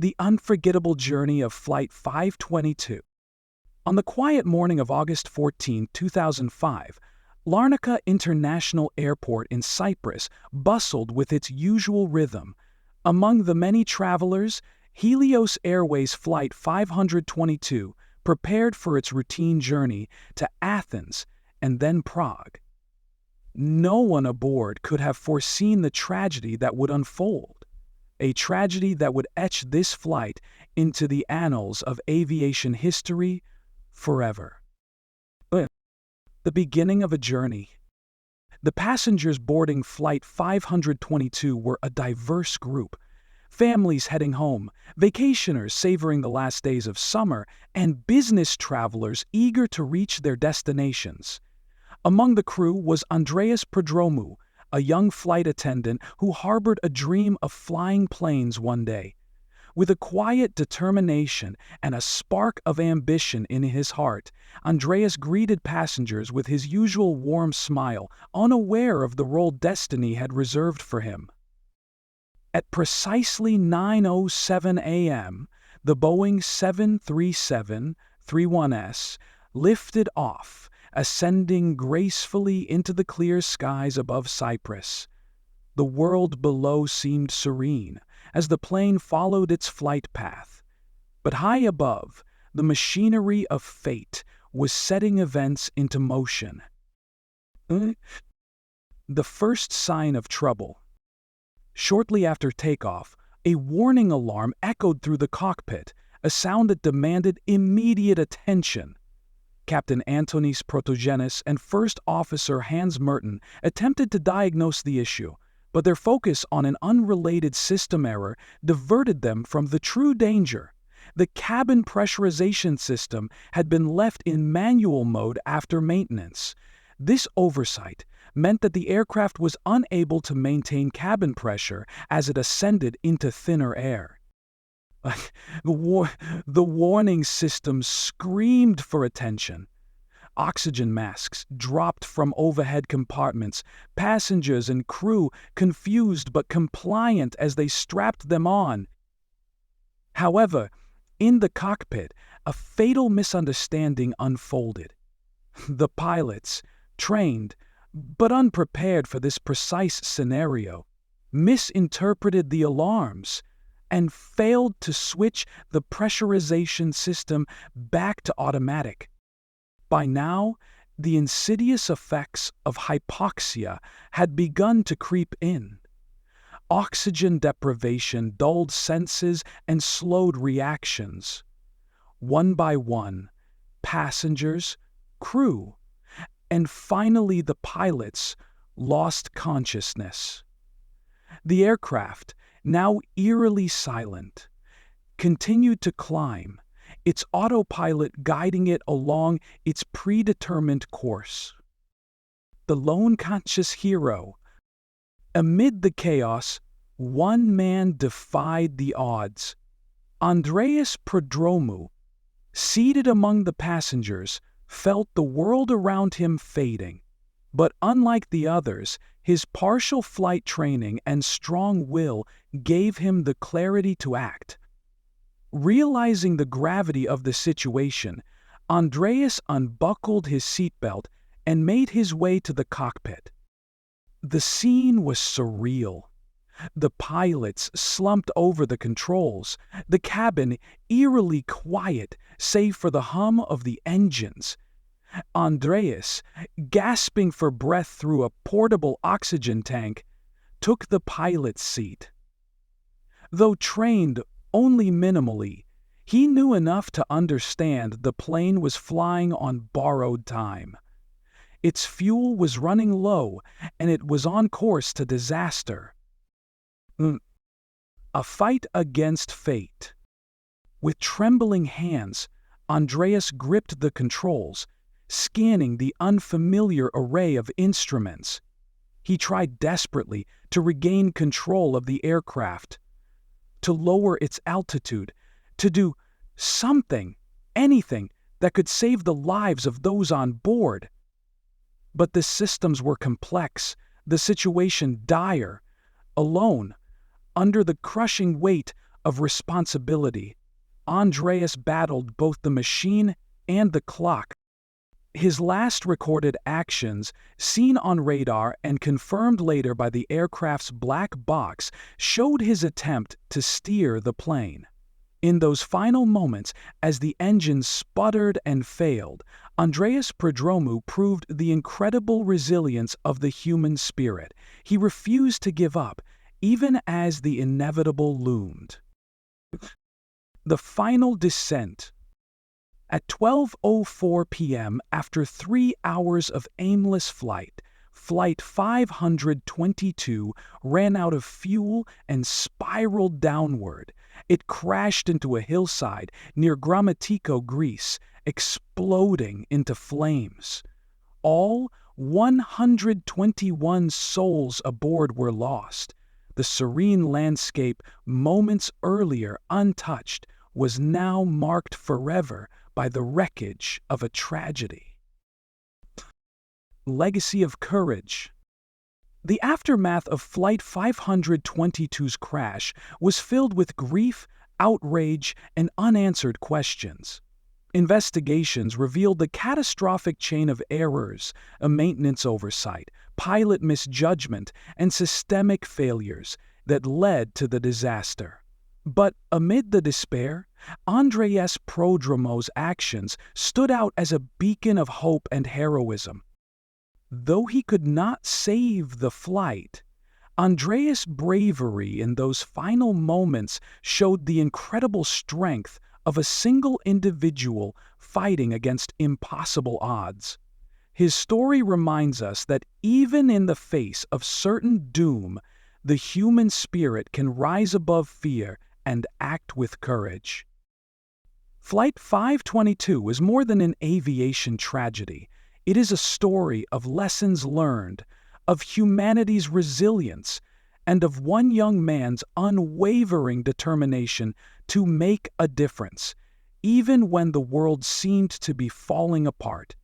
The unforgettable journey of Flight 522. On the quiet morning of August 14, 2005, Larnaca International Airport in Cyprus bustled with its usual rhythm. Among the many travelers, Helios Airways Flight 522 prepared for its routine journey to Athens and then Prague. No one aboard could have foreseen the tragedy that would unfold. A tragedy that would etch this flight into the annals of aviation history forever. The beginning of a journey. The passengers boarding Flight 522 were a diverse group. Families heading home, vacationers savoring the last days of summer, and business travelers eager to reach their destinations. Among the crew was Andreas Prodromou, a young flight attendant who harbored a dream of flying planes one day. With a quiet determination and a spark of ambition in his heart, Andreas greeted passengers with his usual warm smile, unaware of the role destiny had reserved for him. At precisely 9:07 a.m., the Boeing 737-31S lifted off, ascending gracefully into the clear skies above Cyprus. The world below seemed serene as the plane followed its flight path. But high above, the machinery of fate was setting events into motion. The first sign of trouble. Shortly after takeoff, a warning alarm echoed through the cockpit, a sound that demanded immediate attention. Captain Antonis Protogenes and First Officer Hans Merton attempted to diagnose the issue, but their focus on an unrelated system error diverted them from the true danger. The cabin pressurization system had been left in manual mode after maintenance. This oversight meant that the aircraft was unable to maintain cabin pressure as it ascended into thinner air. The warning system screamed for attention. Oxygen masks dropped from overhead compartments, passengers and crew confused but compliant as they strapped them on. However, in the cockpit, a fatal misunderstanding unfolded. The pilots, trained but unprepared for this precise scenario, misinterpreted the alarms and failed to switch the pressurization system back to automatic. By now, the insidious effects of hypoxia had begun to creep in. Oxygen deprivation dulled senses and slowed reactions. One by one, passengers, crew, and finally the pilots lost consciousness. The aircraft, now eerily silent, continued to climb, its autopilot guiding it along its predetermined course. The lone conscious hero. Amid the chaos, one man defied the odds. Andreas Prodromou, seated among the passengers, felt the world around him fading. But unlike the others, his partial flight training and strong will gave him the clarity to act. Realizing the gravity of the situation, Andreas unbuckled his seatbelt and made his way to the cockpit. The scene was surreal. The pilots slumped over the controls, the cabin eerily quiet save for the hum of the engines. Andreas, gasping for breath through a portable oxygen tank, took the pilot's seat. Though trained only minimally, he knew enough to understand the plane was flying on borrowed time. Its fuel was running low, and it was on course to disaster. A fight against fate. With trembling hands, Andreas gripped the controls, scanning the unfamiliar array of instruments. He tried desperately to regain control of the aircraft, to lower its altitude, to do something, anything that could save the lives of those on board. But the systems were complex, the situation dire. Alone, under the crushing weight of responsibility, Andreas battled both the machine and the clock. His last recorded actions, seen on radar and confirmed later by the aircraft's black box, showed his attempt to steer the plane. In those final moments, as the engine sputtered and failed, Andreas Prodromou proved the incredible resilience of the human spirit. He refused to give up, even as the inevitable loomed. The final descent. At 12:04 p.m., after 3 hours of aimless flight, Flight 522 ran out of fuel and spiraled downward. It crashed into a hillside near Gramatiko, Greece, exploding into flames. All 121 souls aboard were lost. The serene landscape, moments earlier untouched, was now marked forever by the wreckage of a tragedy. Legacy of courage. The aftermath of Flight 522's crash was filled with grief, outrage, and unanswered questions. Investigations revealed the catastrophic chain of errors, a maintenance oversight, pilot misjudgment, and systemic failures that led to the disaster. But amid the despair, Andreas Prodromou's actions stood out as a beacon of hope and heroism. Though he could not save the flight, Andreas' bravery in those final moments showed the incredible strength of a single individual fighting against impossible odds. His story reminds us that even in the face of certain doom, the human spirit can rise above fear and act with courage. Flight 522 is more than an aviation tragedy. It is a story of lessons learned, of humanity's resilience, and of one young man's unwavering determination to make a difference, even when the world seemed to be falling apart.